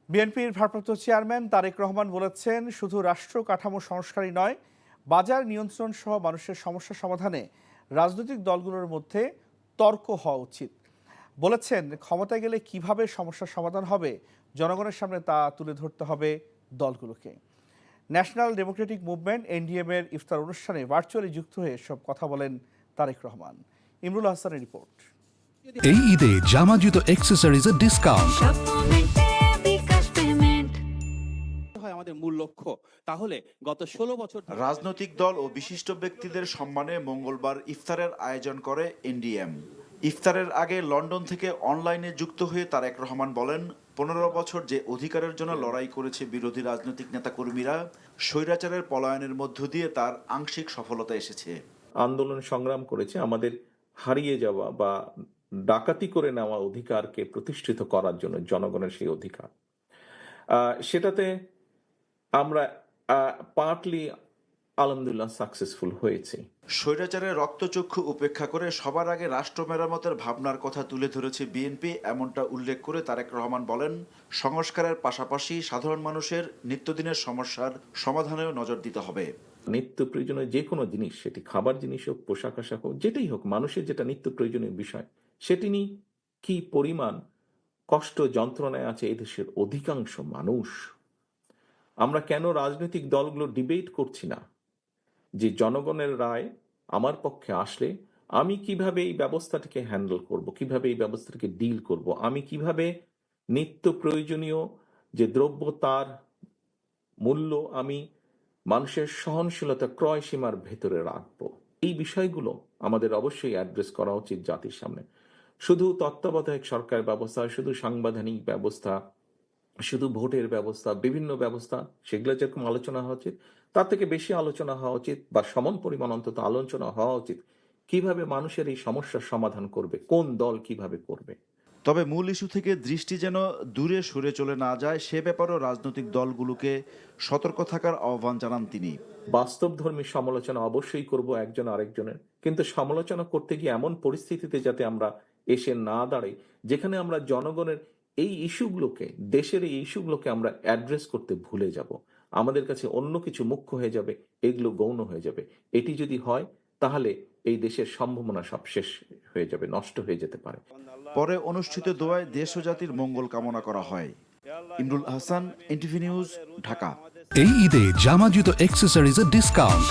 বিএনপির ভারপ্রাপ্ত চেয়ারম্যান তারেক রহমান বলেছেন, শুধু রাষ্ট্র কাঠামো সংস্কারই নয়, বাজার নিয়ন্ত্রণ সহ মানুষের সমস্যা সমাধানে রাজনৈতিক দলগুলোর মধ্যে তর্ক হওয়া উচিত। বলেছেন, ক্ষমতায় গেলে কিভাবে সমস্যার সমাধান হবে জনগণের সামনে তা তুলে ধরতে হবে দলগুলোকে। ন্যাশনাল ডেমোক্রেটিক মুভমেন্ট এনডিএম এর ইফতার অনুষ্ঠানে ভার্চুয়ালি যুক্ত হয়ে সব কথা বলেন তারেক রহমান। ইমরুল হাসানের রিপোর্ট। এই ঈদে জামা জুতো অ্যাক্সেসরিজের ডিসকাউন্ট। আমাদের মূল লক্ষ্য তাহলে গত 16 বছর রাজনৈতিক দল ও বিশিষ্ট ব্যক্তিদের সম্মানে মঙ্গলবার ইফতারের আয়োজন করে এনডিএম। ইফতারের আগে লন্ডন থেকে অনলাইনে যুক্ত হয়ে তারেক রহমান বলেন, 15 বছর যে অধিকারের জন্য লড়াই করেছে বিরোধী রাজনৈতিক নেতাকর্মীরা, স্বৈরাচারের পলায়নের মধ্য দিয়ে তার আংশিক সফলতা এসেছে। আন্দোলন সংগ্রাম করেছে আমাদের হারিয়ে যাওয়া বা ডাকাতি করে নেওয়া অধিকারকে প্রতিষ্ঠিত করার জন্য, জনগণের সেই অধিকার, সেটাতে আমরা পার্টলি আলহামদুলিল্লাহ সাকসেসফুল হয়েছি। স্বৈরাচারের রক্তচক্ষু উপেক্ষা করে সবার আগে রাষ্ট্র মেরামতের ভাবনার কথা তুলে ধরেছে বিএনপি, এমনটা উল্লেখ করে তারেক রহমান বলেন, সংস্কারের পাশাপাশি সাধারণ মানুষের নিত্যদিনের সমস্যার সমাধানেও নজর দিতে হবে। নিত্য প্রয়োজনীয় যে কোনো জিনিস, সেটি খাবার জিনিস হোক, পোশাক আশাক হোক, যেটাই হোক, মানুষের যেটা নিত্য প্রয়োজনীয় বিষয়, সেটি নিয়ে কি পরিমাণ কষ্ট যন্ত্রণায় আছে এই দেশের অধিকাংশ মানুষ। আমরা কেন রাজনৈতিক দলগুলো ডিবেট করছি না যে জনগণের রায় আমার পক্ষে আসলে আমি কিভাবে এই ব্যবস্থাটাকে হ্যান্ডেল করব, কিভাবে এই ব্যবস্থাটাকে ডিল করব, আমি কিভাবে নিত্য প্রয়োজনীয় যে দ্রব্য তার মূল্য আমি মানুষের সহনশীলতা ক্রয় সীমার ভেতরে রাখবো। এই বিষয়গুলো আমাদের অবশ্যই অ্যাড্রেস করা উচিত জাতির সামনে। শুধু তত্ত্বাবধায়ক সরকার ব্যবস্থা, শুধু সাংবিধানিক ব্যবস্থা, শুধু ভোটের ব্যবস্থা, বিভিন্ন ব্যবস্থা, সেগুলো যেরকম আলোচনা হওয়া উচিত, তার থেকে বেশি আলোচনা হওয়া উচিত বা সমান পরিমাণ অন্তত আলোচনা হওয়া উচিত কিভাবে মানুষের এই সমস্যার সমাধান করবে, কোন দল কিভাবে করবে। তবে মূল ইস্যু থেকে দৃষ্টি যেন দূরে সরে চলে না যায়, সে ব্যাপারেও রাজনৈতিক দলগুলোকে সতর্ক থাকার আহ্বান জানান তিনি। বাস্তবধর্মী সমালোচনা অবশ্যই করব একজন আরেকজনের, কিন্তু সমালোচনা করতে গিয়ে এমন পরিস্থিতিতে যাতে আমরা এসে না দাঁড়াই যেখানে আমরা জনগণের এই ইস্যুগুলোকে, দেশের এই ইস্যুগুলোকে আমরা অ্যাড্রেস করতে ভুলে যাব, আমাদের কাছে অন্য কিছু মুখ্য হয়ে যাবে, এগুলো গৌণ হয়ে যাবে। এটি যদি হয় তাহলে এই দেশের সম্ভাবনা সব শেষ হয়ে যাবে, নষ্ট হয়ে যেতে পারে। পরে অনুষ্ঠিত দোয়ায় দেশ ও জাতির মঙ্গল কামনা করা হয়। Imrul Hasan, NTV news, Dhaka. এই ঈদে জামা জুতো অ্যাক্সেসরিজের ডিসকাউন্ট।